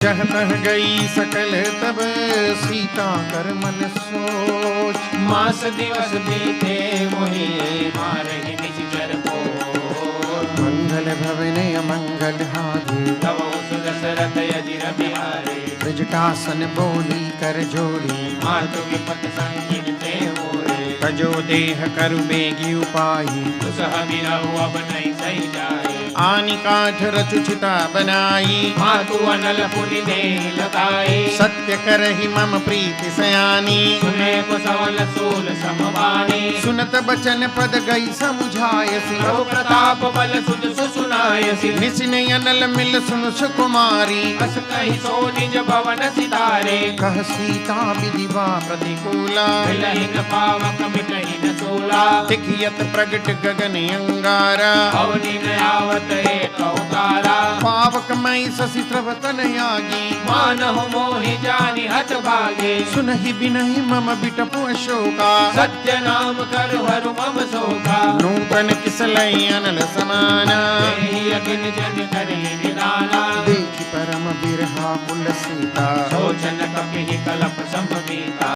जह तह गई सकल तब सीता कर मन सोच। मास दिवस बीते मोहि मारहि निश्चर पोर। मंगल भवन अमंगल हारे तब सुदशरथ अजिर बिहारे। ब्रजटासन बोली कर जोड़ी मातु विपत संकीन ते मोरे। तजो देह करु बेगी उपाई दुसह बिरहु अब नहीं सही जाए। आनि काठ रचुचिता बनाई मातु अनल पुनि देह लगाई। सत्य करहि मम प्रीति सयानी सुने को सवल सूल समवाणी। सुनत बचन पद गई समुझायसी प्रभु प्रताप बल सुध सुनायसी। निसिने अनल मिल सुन सुकुमारी बस कही सो निज भवन सिधारे। कह सीता विधिवा प्रतिकूला मिलहि न पावक मिटहि न सोला। तिखियत प्रगट गगन अंगारा अवनि न आवत एक अवतारा। पावक मई शशि तन यागी मानहु मोहि जानि हत भागे। सुनहि बिनहि मम बिटपु अशोका सत्य नाम कर हरु मम शोका। नूतन किसलई अनल समाना देहि अग्नि जन करि निदाना।